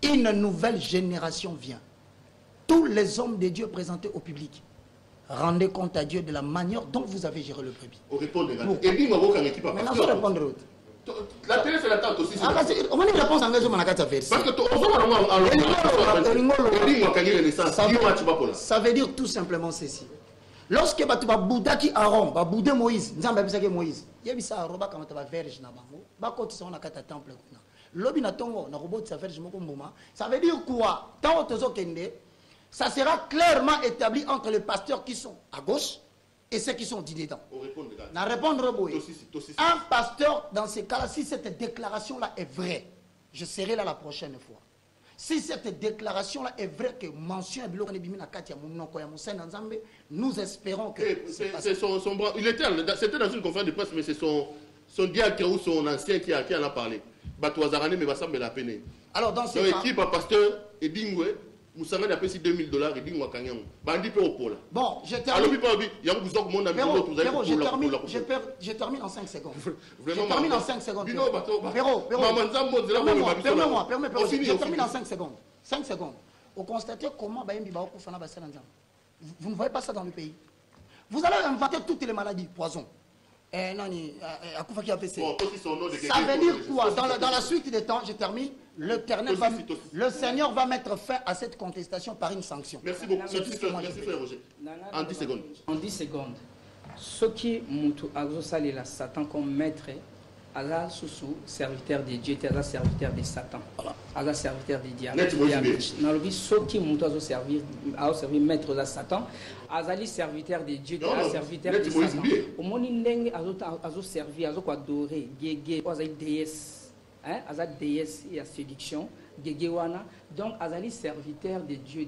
Une nouvelle génération vient. Tous les hommes de Dieu présentés au public. Rendez compte à Dieu de la manière dont vous avez géré le brebis. On répond des gars. Et puis, on va équipe à maintenant, il faut répondre l'autre. La télé, c'est la tente aussi. On va une réponse en engagement à la verset. Parce que ça veut dire tout simplement ceci. Lorsque tu vas Bouddha qui Aaron, va Bouddha Moïse, Moïse, il y a ça roba quand tu vas verge na bango, ba côté ça on a kata temple kuna. Lobi na tongo na robot ça verge moko mboma. Ça veut dire quoi? Tant tozo kende, ça sera clairement établi entre les pasteurs qui sont à gauche et ceux qui sont dedans. Na répondre boy. Un pasteur dans ces cas-là, si cette déclaration-là est vraie, je serai là la prochaine fois. Si cette déclaration-là est vraie, que mention nous espérons que... C'était dans une conférence de presse, mais c'est son diacre ou son ancien qui en a parlé. Alors dans ce cas... l'équipe à pasteur Edingwe, Moussangani a payé $2000 et dit moi Kanyang. Bandi peut au pôle. Bon, je termine. Je termine en 5 secondes. Je termine en 5 secondes. Permets-moi. Je termine en 5 secondes. 5 secondes. Vous constatez comment vous ne voyez pas ça dans le pays. Vous allez inventer toutes les maladies, poison. Ça veut dire quoi? Dans la suite des temps, je termine. Le Seigneur va mettre fin à cette contestation par une sanction. Merci beaucoup. Merci frère Roger. En 10 secondes. En 10 secondes. Ce qui Moutou Azosalila Satan comme maître, Allah Soussou, serviteur de Dieu, Allah serviteur de Satan. Allah serviteur de diable. Ce qui Moutou Azo servir maître de Satan, Azali serviteur de Dieu, Allah serviteur de Satan. Au monde Neng Azo servir, Azo adorer, Gégé, Azali déesse. Azali déesse et à séduction, Gégewana, donc Azali serviteur de Dieu.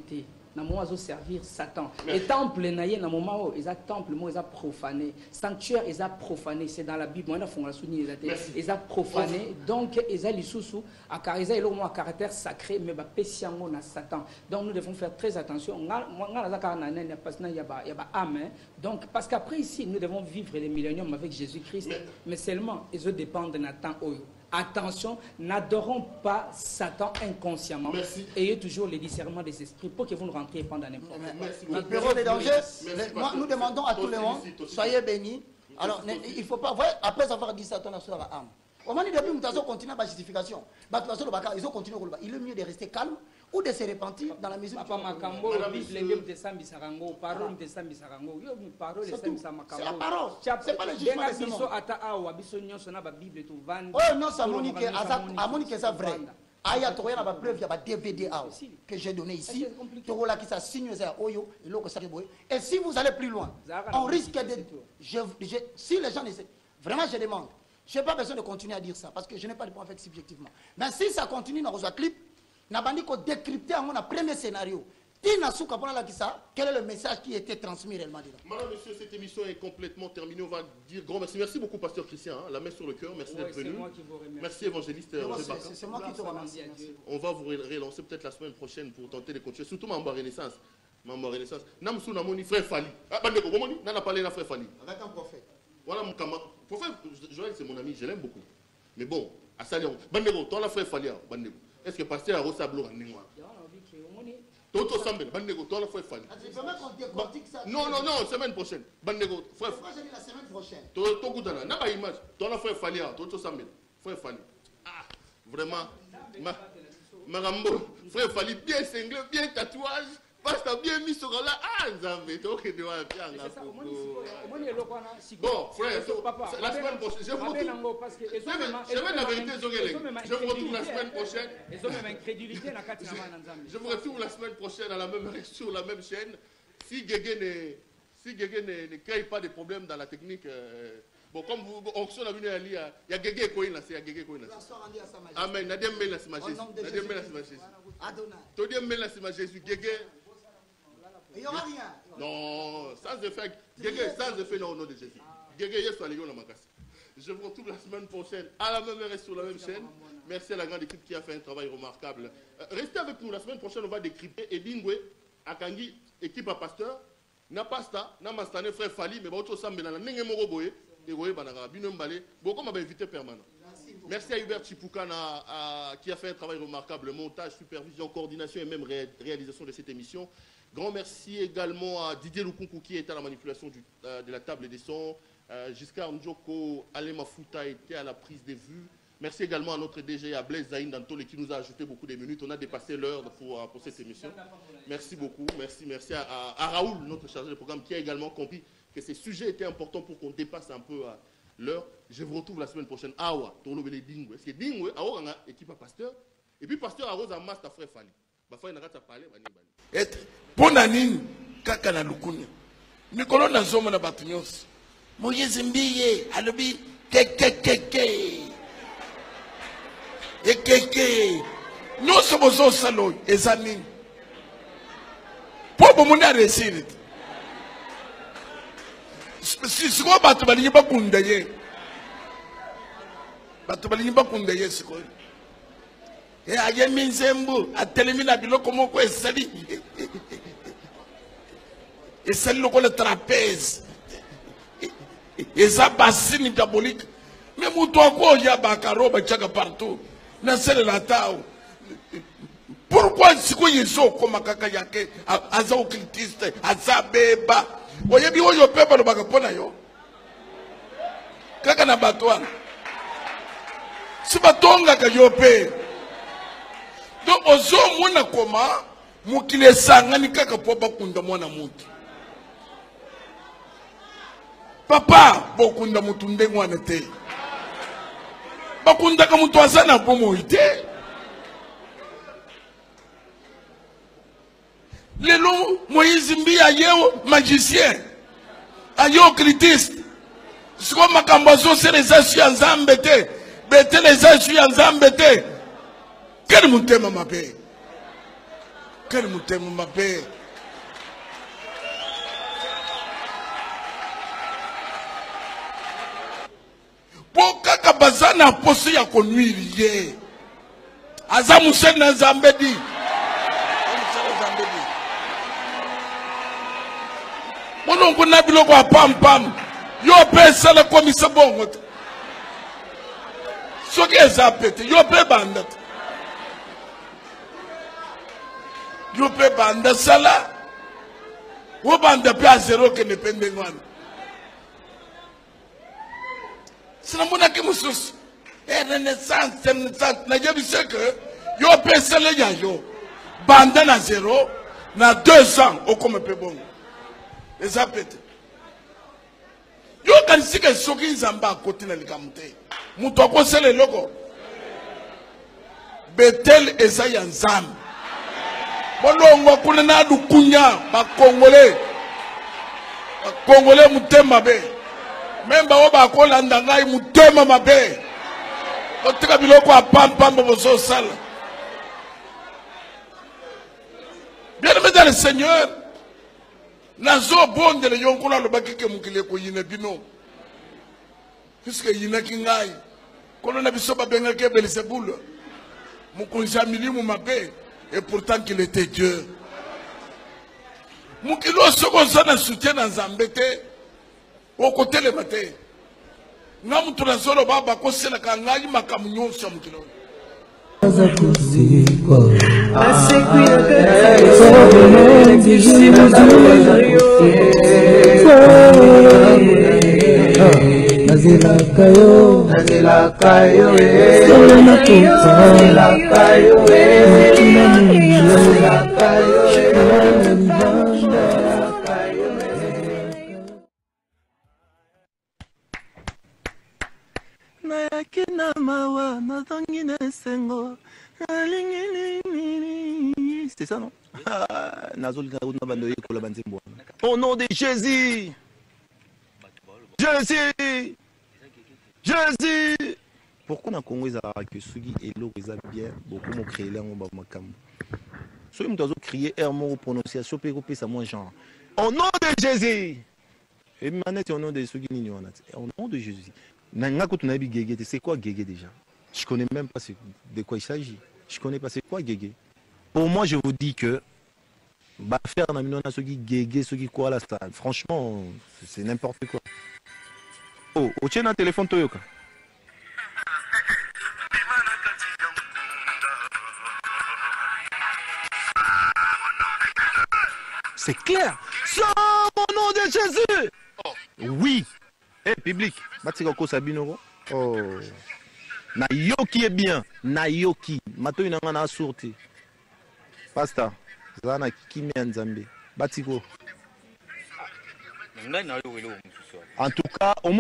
Dans le moment où servir Satan. Et temple, dans le moment où ils ont temple, ils ont profané. Sanctuaire, ils ont profané. C'est dans la Bible. Ils ont profané. Donc, ils ont les sous-sous. À caractère sacré, mais péciamment à Satan. Donc, nous devons faire très attention. Donc, parce qu'après ici, nous devons vivre les milléniums avec Jésus-Christ. Mais seulement, ils dépendent de Nathan Oyo. Attention, n'adorons pas Satan inconsciemment. Merci. Ayez toujours le discernement des esprits pour que vous ne rentriez pas dans n'importe quoi. Le bureau des dangers, nous demandons à tout le monde, soyez bénis. Alors, il ne faut pas, après avoir dit ça, on a sur la âme. Au moment où nous avons continué à la justification, ils ont continué. Il est mieux de rester calme ou de se repentir dans la mesure où c'est la parole. C'est pas le jugement de ce monde. Oh non, ça monique ça vrai. Il y a une preuve, il y a des DVD que j'ai donné ici. Et si vous allez plus loin, on risque de... Si les gens essaient, vraiment je demande, je n'ai pas besoin de continuer à dire ça parce que je n'ai pas de point avec subjectivement. Mais si ça continue dans le clip, on a décrypté un premier scénario. Quel est le message qui était transmis réellement dedans? Madame, monsieur, cette émission est complètement terminée. On va dire grand merci. Merci beaucoup, pasteur Christian. La main sur le cœur. Merci d'être venu. Merci, évangéliste. C'est moi qui te remercie. On va vous relancer peut-être la semaine prochaine pour tenter de continuer. Surtout Mamba Renaissance. Mamba Renaissance. Namsou Namoni, frère Fali. Ah, Bandeko, comment on a parlé de frère Fali. Avec un prophète. Voilà mon camarade. Prophète, Joël, c'est mon ami. Je l'aime beaucoup. Mais bon, à Salion. Bandeko, ton la frère Fali. Bandeko. Est-ce que pasteur a reçu à Blora Nengwa? Toto Sambel, Bandego, toi la frère Fali. Non, semaine prochaine. Bandego, frère. Moi j'ai dit la semaine prochaine. Toto Goudana, n'a pas image. Toi la frère Fali, Toto Sambel. frère Fali. Ah, vraiment. Marambo, frère Fali, bien cinglé, bien tatouage. Parce que bien mis sur là. Ah, Zambé, donc il doit bien. Bon, frère, la semaine prochaine, je vous retrouve. Je vais la vérité, je vous retrouve la semaine prochaine. Je vous retrouve la semaine prochaine à la même heure sur la même chaîne. Si Guégué ne crée pas de problèmes dans la technique, bon, comme vous, onction a venu à lire, il y a Guégué Koïna, c'est Guégué Koïna. Amen. Nadem Bela Sima Jésus. Nadem Bela Sima Jésus. Todem Bela Sima Jésus. Guégué. Il n'y aura rien. Non, sans effet. Guégué, sans effet, non, au nom de Jésus. Guégué, yes, à Léon Lamakassi. Je vous retrouve la semaine prochaine à la même heure et sur la même chaîne. Merci à la grande équipe qui a fait un travail remarquable. Restez avec nous. La semaine prochaine, on va décrypter Edingwe, Akangi, équipe à pasteur. Na pasta, na mastane frère Fali, mais autre sambe na nenge moko boye, et boye banara bino mbale, beaucoup m'a invité permanent. Merci à Hubert Chipukana qui a fait un travail remarquable, montage, supervision, coordination et même réalisation de cette émission. Grand merci également à Didier Lukunku qui était à la manipulation de la table des sons. Giscard Ndjoko, Alema Fouta était à la prise des vues. Merci également à notre DG, à Blaise Zaïn Dantole qui nous a ajouté beaucoup de minutes. On a dépassé l'heure pour cette émission. Merci beaucoup. Merci à Raoul, notre chargé de programme, qui a également compris que ces sujets étaient importants pour qu'on dépasse un peu l'heure. Je vous retrouve la semaine prochaine. Awa, Tolobele Dingwe. C'est Dingwe, Awa, équipe à pasteur. Et puis pasteur Arose a master frère Fali. Bafa n'a pas parlé. Bonanine, Kakana Lukunya. Nicolas Nazoma na Batunyos. Moïse Mbiye, Alobi, Keke. Ekeke, nous sommes au salon, les amis. Pour vous à réussir. Si vous avez pas kundaye, c'est quoi? Et à Yeminzembo, à Télémina Biloko Moko et Sali. Et Sali le trapèze. Et ça bassine diabolique. Mais Moutoua quoi, il y a Bakaro, Bachaka partout. Pourquoi si vous êtes comme Kakayake, Aza occultiste, Aza Beba, voyez bien, vous pouvez pas le bagapona yo. Kakana Batouan. C'est pas Tonga Kayope. Donc, ozo mwana koma, mukile sangani kaka popa kunda mwana mutu. Papa, bokunda mutu ndengwana te. Bakunda ka mutu azana pomo ite. Lelo Moïse Mbi ayeo magicien. Ayeo critiste. Siko makambazo se les asu ya nzambe te. Bete les asu ya nzambe te. Quel mutema mabe. Quel mutema mabe. Kaka bazana poso ya konwiri ye. Aza musena zambedi. Mono ngona biloko a pam pam. Yo pesa la komisa bongo. Soki ezapete, yo pe banda. Yo pe banda sala. Wo banda pe a zero ke ne pende ngwana. C'est la monnaie qui me soucie. Et renaissance, n'a jamais dit que yo pèse le yayo. Bandana à zéro, na 2 ans, au comme peu bon. Les appétés. Yo kan si que soki zamba à côté na likamute. Muto ko sele logo. Betel Esaïa Nzam. Bolongo kunena du kunya ba Congolais. Ba Congolais mutema be. Même ba oba ko landa ngai mutema mabe. Otika biloko a pam pam bozo sala. Bien-aimé dans le Seigneur, nazo bonde le yonkola lo bakike mukile ko yine bino. Puisque yina kingai. Kono na biso ba benga ke Belzebul. Mukunja milimu mabe et pourtant qu'il était Dieu. Mukilo soko zana soutien na Nzambete. Au côté le matin, nous avons tous les autres baba kosé la kangai makamunyo samkilo. nazelaka yo solo nazelaka yo motuna molilo nayaki na mawa nazongi na esengo c'est ça non nazolinga kuna bando yekola banzembo au nom de Jésus Jésus pourquoi na Congo ezalaka ke soki eloko eza bien beaucoup mo créer yango ba makambo soki moto azocrier r moko prononciation mpe ekopesa mwa genre au nom de Jésus et manette au nom de soki nini wana au nom de Jésus nanga ko tunabi gege c'est quoi gege déjà je connais même pas de quoi il s'agit je connais pas c'est quoi gege pour moi je vous dis que bah faire na minona soki gege soki quoi là ça franchement c'est n'importe quoi. Oh au tien un téléphone Toyoka. C'est clair. Sans mon nom de Jésus. Oh. Oui. Eh, public. Matikoko Sabino. Oh. Nayoki est bien. Nayoki. Mato inanga na sorti. Pastor. Zana kimi nzambe. Batiko. En tout cas, on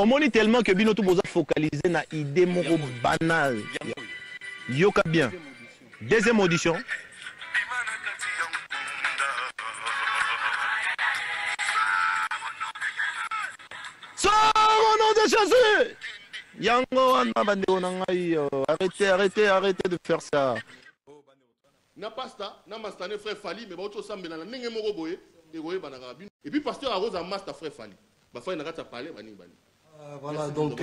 moni tellement que bino tout besoin focaliser na idée moko banale. Yoka bien. Deuxième audition. Au nom de Jésus. Yango wana bandeko na ngai arrêtez de faire ça. Na pasta na mastane frère Fali mais ba to sambela na ndenge moko boye et puis pasteur Arose a master frère Fali ba fa na kata parler bani bani. Voilà donc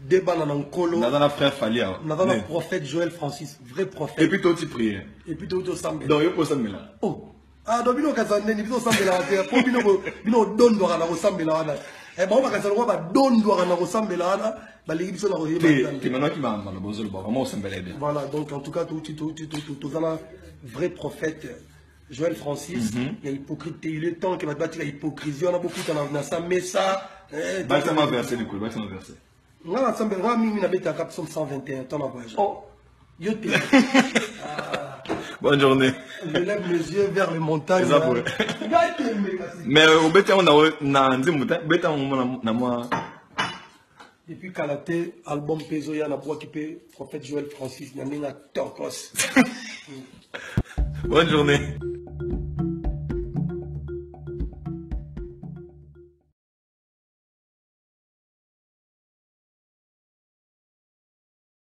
débat na nkolo na frère Fali na le prophète Joël Francis vrai prophète et puis toi tu prier et puis toi tu sambela donc yo sambela oh ah donc bino kazane ni bino sambela pour bino dondo na ko sambela wana eh ba ba kazalo ba dondo na ko sambela wana ba ligi biso na ko yeba tu maintenant qui va le bonzo le vraiment sambela bien voilà donc en tout cas tout vrai prophète Joël Francis, il y a hypocrite, il est temps que va battre la hypocrisie, on a beaucoup de ça, mais ça. Bâtiment versé, du coup, bâtiment versé. On a ensemble, on a mis une bête à cap 121, ton voyage. Oh, yote. Bonne journée. Je lève les yeux vers les montagnes. Mais au bêta, on a un zimouta, bêta, on a moi. Depuis Kalaté, album Peso, il y a la boîte qui peut, prophète Joël Francis, il y a un Torkos. Bonne journée.